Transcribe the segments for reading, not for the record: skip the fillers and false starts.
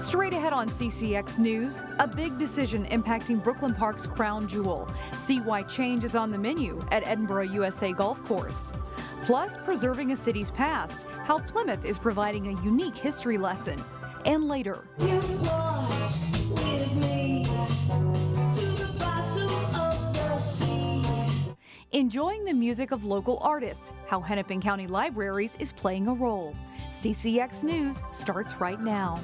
Straight ahead on CCX News, a big decision impacting Brooklyn Park's crown jewel. See why change is on the menu at Edinburgh USA Golf Course. Plus, preserving a city's past, how Plymouth is providing a unique history lesson. And later, enjoying the music of local artists, how Hennepin County Libraries is playing a role. CCX News starts right now.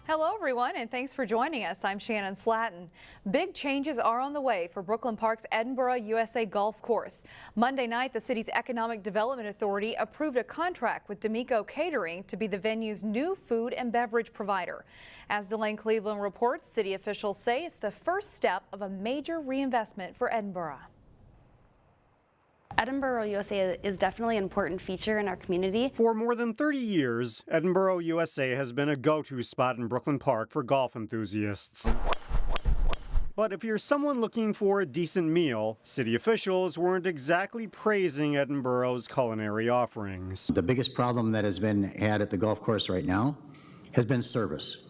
Hello everyone, and thanks for joining us. I'm Shannon Slatton. Big changes are on the way for Brooklyn Park's Edinburgh USA Golf Course. Monday night, the city's Economic Development Authority approved a contract with D'Amico Catering to be the venue's new food and beverage provider. As Delane Cleveland reports, city officials say it's the first step of a major reinvestment for Edinburgh. Edinburgh USA is definitely an important feature in our community. For more than 30 years, Edinburgh USA has been a go-to spot in Brooklyn Park for golf enthusiasts. But if you're someone looking for a decent meal, city officials weren't exactly praising Edinburgh's culinary offerings. The biggest problem that has been had at the golf course right now has been service.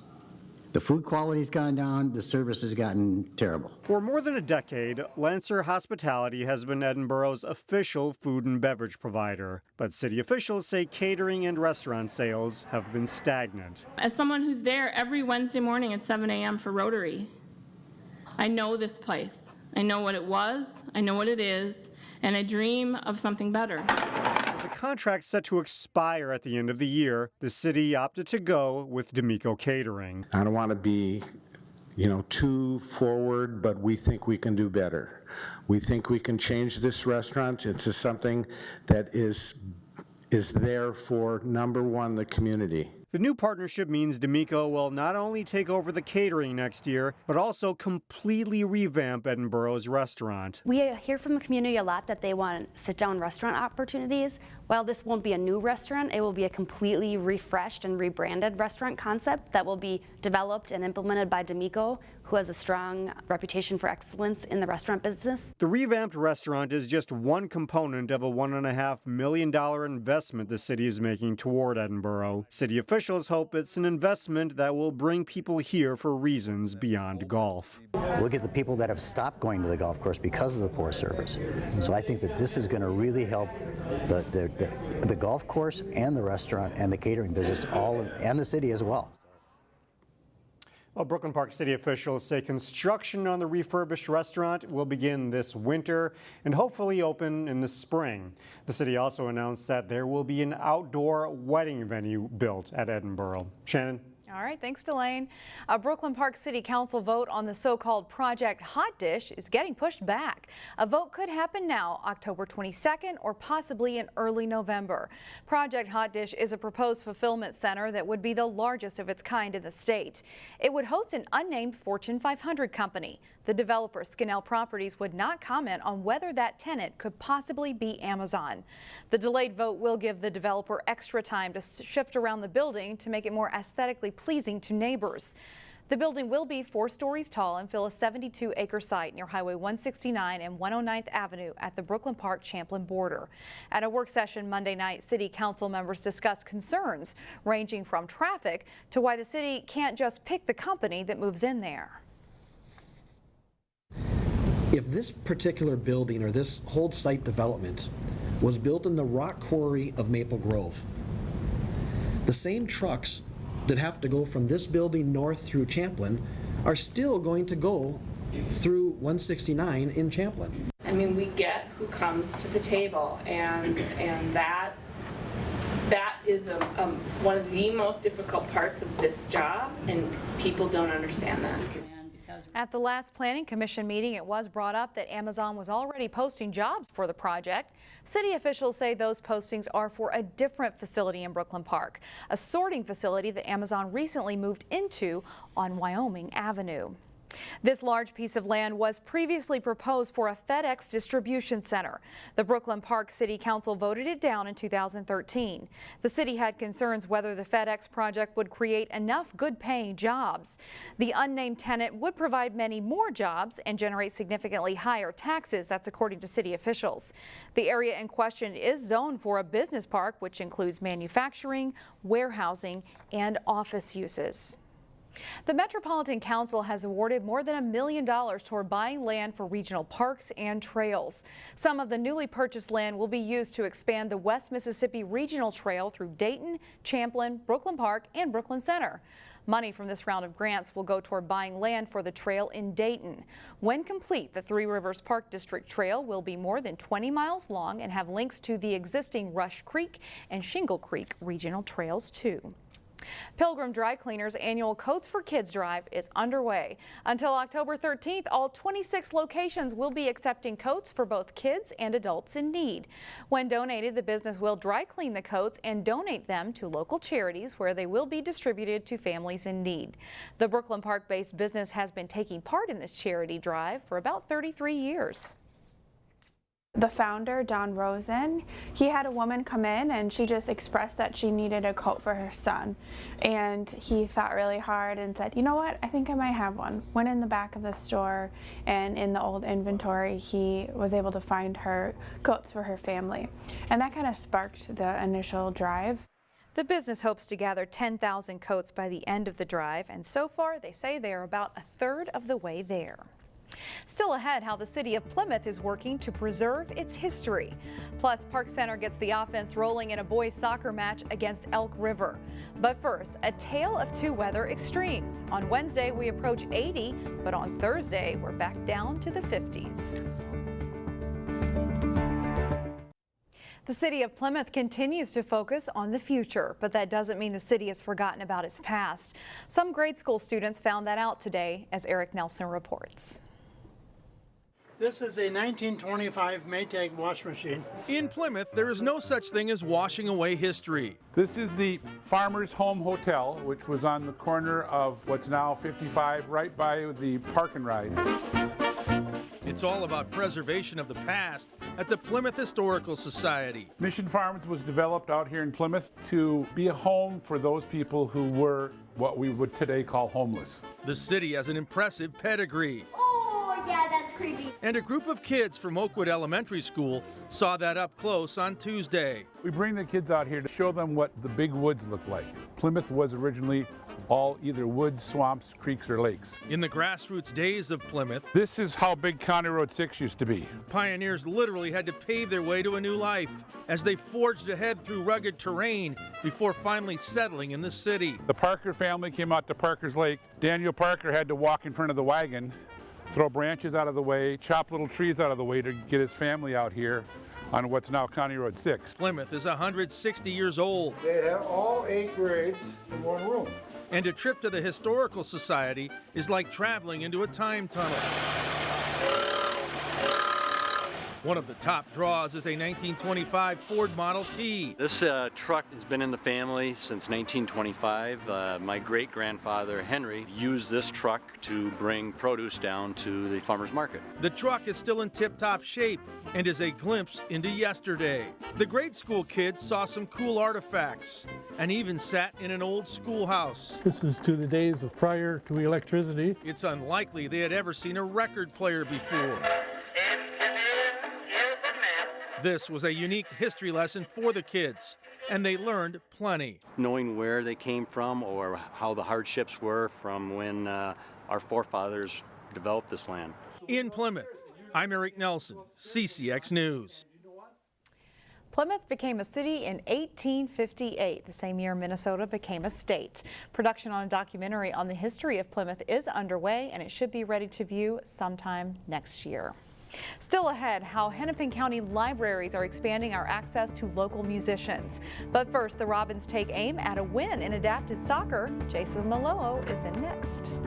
The food quality's gone down, the service has gotten terrible. For more than a decade, Lancer Hospitality has been Edinburgh's official food and beverage provider. But city officials say catering and restaurant sales have been stagnant. As someone who's there every Wednesday morning at 7 a.m. for Rotary, I know this place. I know what it was, I know what it is, and I dream of something better. The contract set to expire at the end of the year, the city opted to go with D'Amico Catering. I don't want to be, too forward, but we think we can do better. We think we can change this restaurant into something that is there for, number one, the community. The new partnership means D'Amico will not only take over the catering next year, but also completely revamp Edinburgh's restaurant. We hear from the community a lot that they want sit-down restaurant opportunities. While this won't be a new restaurant, it will be a completely refreshed and rebranded restaurant concept that will be developed and implemented by D'Amico, who has a strong reputation for excellence in the restaurant business. The revamped restaurant is just one component of a $1.5 million investment the city is making toward Edinburgh. City officials hope it's an investment that will bring people here for reasons beyond golf. Look at the people that have stopped going to the golf course because of the poor service. So I think that this is going to really help the golf course and the restaurant and the catering business and the city as well. Well, Brooklyn Park city officials say construction on the refurbished restaurant will begin this winter and hopefully open in the spring. The city also announced that there will be an outdoor wedding venue built at Edinburgh. Shannon? All right, thanks, Delane. A Brooklyn Park City Council vote on the so-called Project Hotdish is getting pushed back. A vote could happen now, October 22nd, or possibly in early November. Project Hotdish is a proposed fulfillment center that would be the largest of its kind in the state. It would host an unnamed Fortune 500 company. The developer, Skinnell Properties, would not comment on whether that tenant could possibly be Amazon. The delayed vote will give the developer extra time to shift around the building to make it more aesthetically pleasing to neighbors. The building will be 4 stories tall and fill a 72-acre site near Highway 169 and 109th Avenue at the Brooklyn Park-Champlin border. At a work session Monday night, city council members discussed concerns ranging from traffic to why the city can't just pick the company that moves in there. If this particular building or this whole site development was built in the rock quarry of Maple Grove, the same trucks that have to go from this building north through Champlin are still going to go through 169 in Champlin. I mean, we get who comes to the table, and that is one of the most difficult parts of this job, and people don't understand that. At the last Planning Commission meeting, it was brought up that Amazon was already posting jobs for the project. City officials say those postings are for a different facility in Brooklyn Park, a sorting facility that Amazon recently moved into on Wyoming Avenue. This large piece of land was previously proposed for a FedEx distribution center. The Brooklyn Park City Council voted it down in 2013. The city had concerns whether the FedEx project would create enough good-paying jobs. The unnamed tenant would provide many more jobs and generate significantly higher taxes. That's according to city officials. The area in question is zoned for a business park, which includes manufacturing, warehousing, and office uses. The Metropolitan Council has awarded more than $1 million toward buying land for regional parks and trails. Some of the newly purchased land will be used to expand the West Mississippi Regional Trail through Dayton, Champlin, Brooklyn Park, and Brooklyn Center. Money from this round of grants will go toward buying land for the trail in Dayton. When complete, the Three Rivers Park District Trail will be more than 20 miles long and have links to the existing Rush Creek and Shingle Creek regional trails too. Pilgrim Dry Cleaners' annual Coats for Kids drive is underway. Until October 13th, all 26 locations will be accepting coats for both kids and adults in need. When donated, the business will dry clean the coats and donate them to local charities where they will be distributed to families in need. The Brooklyn Park-based business has been taking part in this charity drive for about 33 years. The founder, Don Rosen, he had a woman come in and she just expressed that she needed a coat for her son. And he thought really hard and said, you know what, I think I might have one. Went in the back of the store and in the old inventory, he was able to find her coats for her family. And that kind of sparked the initial drive. The business hopes to gather 10,000 coats by the end of the drive, and so far they say they are about a third of the way there. Still ahead, how the city of Plymouth is working to preserve its history. Plus, Park Center gets the offense rolling in a boys soccer match against Elk River. But first, a tale of two weather extremes. On Wednesday, we approach 80, but on Thursday, we're back down to the 50s. The city of Plymouth continues to focus on the future, but that doesn't mean the city has forgotten about its past. Some grade school students found that out today, as Eric Nelson reports. This is a 1925 Maytag wash machine. In Plymouth, there is no such thing as washing away history. This is the Farmers Home Hotel, which was on the corner of what's now 55, right by the Park and Ride. It's all about preservation of the past at the Plymouth Historical Society. Mission Farms was developed out here in Plymouth to be a home for those people who were what we would today call homeless. The city has an impressive pedigree. Yeah, that's creepy. And a group of kids from Oakwood Elementary School saw that up close on Tuesday. We bring the kids out here to show them what the big woods look like. Plymouth was originally all either woods, swamps, creeks, or lakes. In the grassroots days of Plymouth, this is how big County Road 6 used to be. Pioneers literally had to pave their way to a new life as they forged ahead through rugged terrain before finally settling in the city. The Parker family came out to Parker's Lake. Daniel Parker had to walk in front of the wagon, throw branches out of the way, chop little trees out of the way to get his family out here on what's now County Road 6. Plymouth is 160 years old. They have all 8 grades in one room. And a trip to the Historical Society is like traveling into a time tunnel. One of the top draws is a 1925 Ford Model T. This truck has been in the family since 1925. My great-grandfather, Henry, used this truck to bring produce down to the farmer's market. The truck is still in tip-top shape and is a glimpse into yesterday. The grade school kids saw some cool artifacts and even sat in an old schoolhouse. This is to the days of prior to electricity. It's unlikely they had ever seen a record player before. This was a unique history lesson for the kids, and they learned plenty. Knowing where they came from or how the hardships were from when our forefathers developed this land. In Plymouth, I'm Eric Nelson, CCX News. Plymouth became a city in 1858, the same year Minnesota became a state. Production on a documentary on the history of Plymouth is underway, and it should be ready to view sometime next year. Still ahead, how Hennepin County libraries are expanding our access to local musicians. But first, the Robins take aim at a win in adapted soccer. Jason Malillo is in next.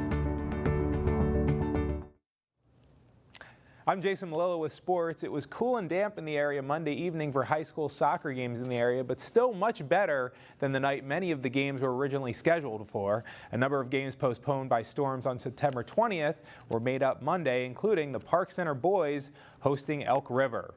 I'm Jason Malillo with sports. It was cool and damp in the area Monday evening for high school soccer games in the area, but still much better than the night many of the games were originally scheduled for. A number of games postponed by storms on September 20th were made up Monday, including the Park Center boys hosting Elk River.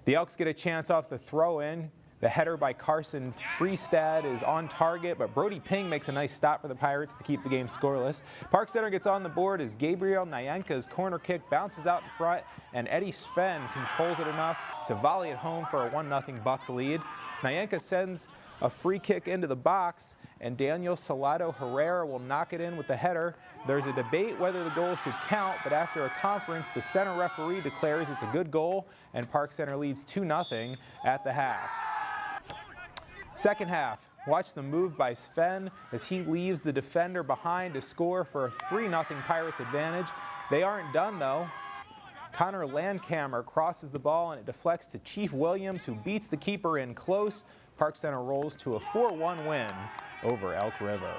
The Elks get a chance off the throw-in. The header by Carson Freestad is on target, but Brody Ping makes a nice stop for the Pirates to keep the game scoreless. Park Center gets on the board as Gabriel Nyanka's corner kick bounces out in front, and Eddie Sven controls it enough to volley it home for a 1-0 Bucks lead. Nyanka sends a free kick into the box, and Daniel Salado Herrera will knock it in with the header. There's a debate whether the goal should count, but after a conference, the center referee declares it's a good goal, and Park Center leads 2-0 at the half. Second half, watch the move by Sven as he leaves the defender behind to score for a 3-0 Pirates advantage. They aren't done though. Connor Landkammer crosses the ball and it deflects to Chief Williams, who beats the keeper in close. Park Center rolls to a 4-1 win over Elk River.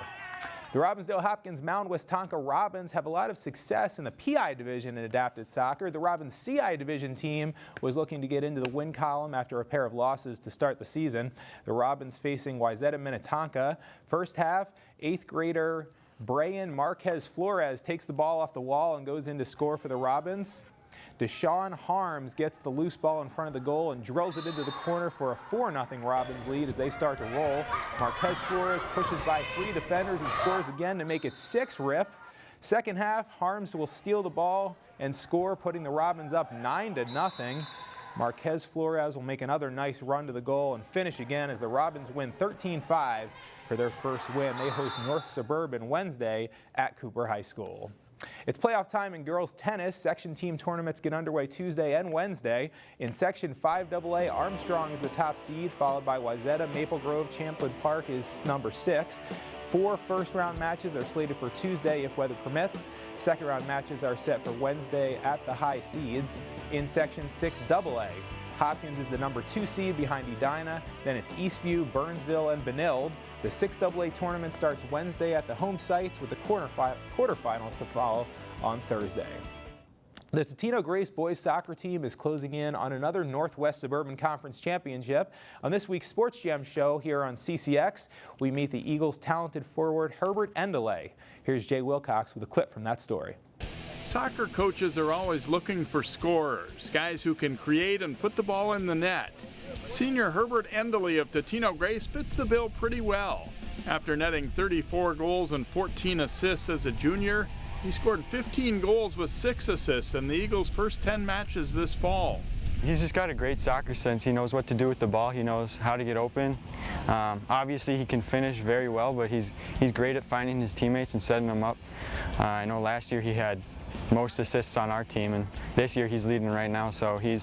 The Robbinsdale-Hopkins-Mound Minnetonka Robins have a lot of success in the PI division in adapted soccer. The Robins CI division team was looking to get into the win column after a pair of losses to start the season. The Robins facing Wayzata Minnetonka. First half, 8th grader Brian Marquez Flores takes the ball off the wall and goes in to score for the Robins. Deshaun Harms gets the loose ball in front of the goal and drills it into the corner for a 4-0 Robins lead as they start to roll. Marquez Flores pushes by 3 defenders and scores again to make it 6-rip. Second half, Harms will steal the ball and score, putting the Robins up 9-0. Marquez Flores will make another nice run to the goal and finish again as the Robins win 13-5 for their first win. They host North Suburban Wednesday at Cooper High School. It's playoff time in girls tennis. Section team tournaments get underway Tuesday and Wednesday. In Section 5AA, Armstrong is the top seed, followed by Wayzata. Maple Grove Champlin Park is number 6. 4 first-round matches are slated for Tuesday if weather permits. Second-round matches are set for Wednesday at the high seeds. In Section 6AA, Hopkins is the number 2 seed behind Edina. Then it's Eastview, Burnsville, and Benilde. The 6AA tournament starts Wednesday at the home sites with the quarterfinals to follow on Thursday. The Totino Grace boys soccer team is closing in on another Northwest Suburban Conference championship. On this week's Sports Jam show here on CCX, we meet the Eagles' talented forward Herbert Endeley. Here's Jay Wilcox with a clip from that story. Soccer coaches are always looking for scorers, guys who can create and put the ball in the net. Senior Herbert Endeley of Totino Grace fits the bill pretty well. After netting 34 goals and 14 assists as a junior, he scored 15 goals with 6 assists in the Eagles' first 10 matches this fall. He's just got a great soccer sense. He knows what to do with the ball. He knows how to get open. Obviously, he can finish very well, but he's great at finding his teammates and setting them up. I know last year he had most assists on our team, and this year he's leading right now, so he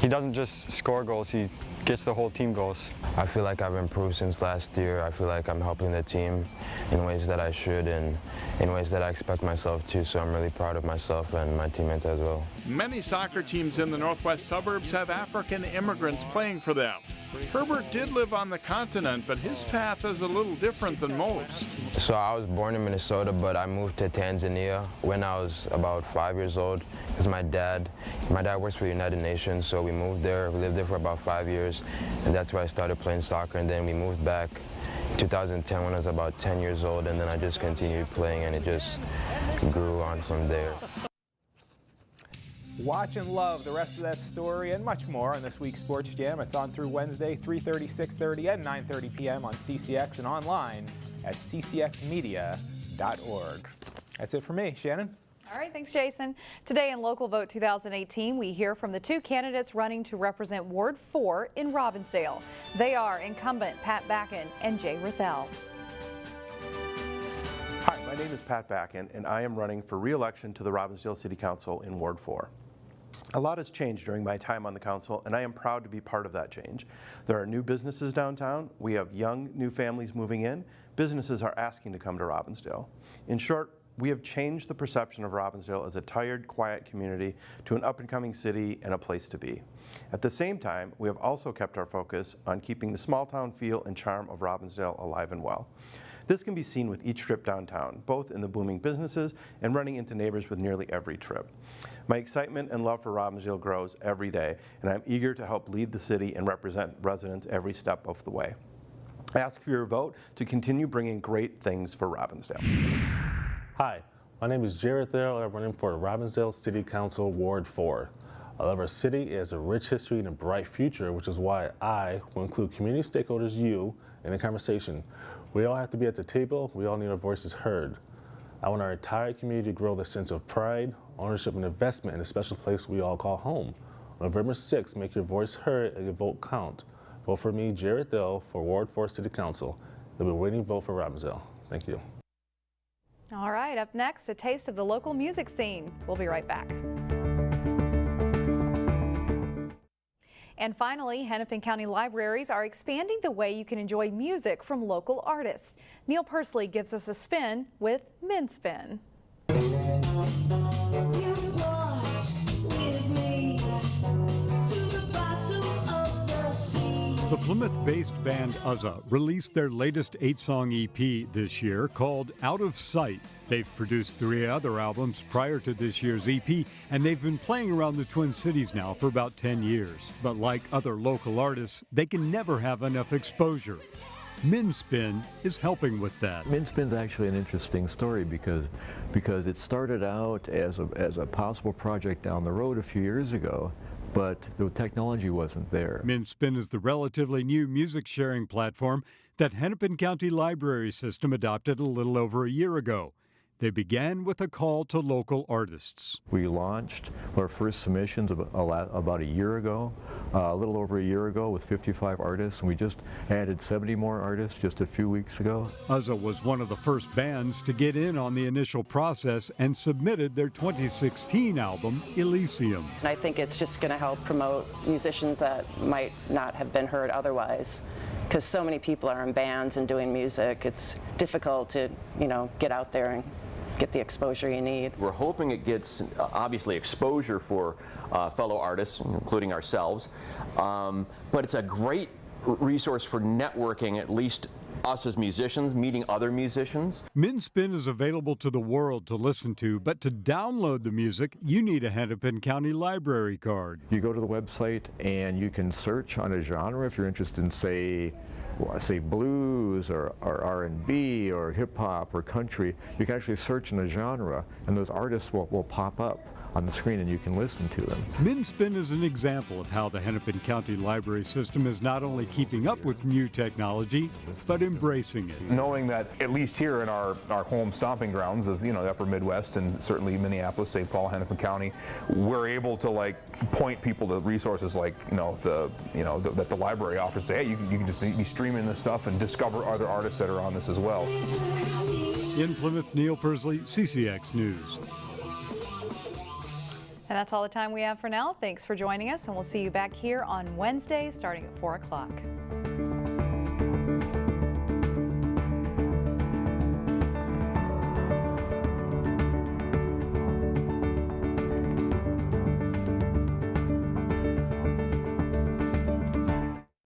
doesn't just score goals, he gets the whole team goals. I feel like I've improved since last year. I feel like I'm helping the team in ways that I should and in ways that I expect myself to, so I'm really proud of myself and my teammates as well. Many soccer teams in the Northwest Suburbs have African immigrants playing for them. Herbert did live on the continent, but his path is a little different than most. So I was born in Minnesota, but I moved to Tanzania when I was about 5 years old because my dad works for the United Nations, so we moved there. We lived there for about 5 years, and that's where I started playing soccer, and then we moved back in 2010 when I was about 10 years old, and then I just continued playing, and it just grew on from there. Watch and love the rest of that story and much more on this week's Sports Jam. It's on through Wednesday, 3:30, 6:30, and 9:30 p.m. on CCX and online at ccxmedia.org. That's it for me. Shannon? All right, thanks, Jason. Today in Local Vote 2018, we hear from the 2 candidates running to represent Ward 4 in Robbinsdale. They are incumbent Pat Backen and Jay Rethel. Hi, my name is Pat Backen, and I am running for re-election to the Robbinsdale City Council in Ward 4. A lot has changed during my time on the council, and I am proud to be part of that change. There are new businesses downtown. We have young new families moving in. Businesses are asking to come to Robbinsdale. In short, we have changed the perception of Robbinsdale as a tired, quiet community to an up-and-coming city and a place to be. At the same time, we have also kept our focus on keeping the small-town feel and charm of Robbinsdale alive and well. This can be seen with each trip downtown, both in the booming businesses and running into neighbors with nearly every trip. My excitement and love for Robbinsdale grows every day, and I'm eager to help lead the city and represent residents every step of the way. I ask for your vote to continue bringing great things for Robbinsdale. Hi, my name is Jared Thurl, and I'm running for Robbinsdale City Council Ward 4. I love our city. It has a rich history and a bright future, which is why I will include community stakeholders, you, in the conversation. We all have to be at the table. We all need our voices heard. I want our entire community to grow the sense of pride, ownership, and investment in a special place we all call home. On November 6th, make your voice heard and your vote count. Vote for me, Jared Thurl, for Ward 4 City Council. There'll be a winning vote for Robbinsdale. Thank you. All right, up next, a taste of the local music scene. We'll be right back. And finally, Hennepin County Libraries are expanding the way you can enjoy music from local artists. Neil Persley gives us a spin with Min Spin. The Plymouth-based band Osseo released their latest 8-song EP this year called Out of Sight. They've produced 3 other albums prior to this year's EP, and they've been playing around the Twin Cities now for about 10 years. But like other local artists, they can never have enough exposure. Min Spin is helping with that. Min Spin's actually an interesting story because it started out as a possible project down the road a few years ago, but the technology wasn't there. Min Spin is the relatively new music sharing platform that Hennepin County Library System adopted a little over a year ago. They began with a call to local artists. We launched our first submissions about a year ago, a little over a year ago, with 55 artists, and we just added 70 more artists just a few weeks ago. Osseo was one of the first bands to get in on the initial process and submitted their 2016 album, Elysium. And I think it's just going to help promote musicians that might not have been heard otherwise, because so many people are in bands and doing music. It's difficult to, get out there and get the exposure you need. We're hoping it gets, obviously, exposure for fellow artists, including ourselves, but it's a great resource for networking, at least us as musicians, meeting other musicians. Min Spin is available to the world to listen to, but to download the music, you need a Hennepin County Library card. You go to the website and you can search on a genre if you're interested in, say blues or R&B or hip-hop or country. You can actually search in a genre, and those artists will pop up on the screen and you can listen to them. Min Spin is an example of how the Hennepin County Library System is not only keeping up with new technology, but embracing it. Knowing that at least here in our home stomping grounds of the upper Midwest and certainly Minneapolis, St. Paul, Hennepin County, we're able to point people to resources that the library offers. Say, hey, you can just be streaming this stuff and discover other artists that are on this as well. In Plymouth, Neil Persley, CCX News. And that's all the time we have for now. Thanks for joining us, and we'll see you back here on Wednesday starting at 4 o'clock.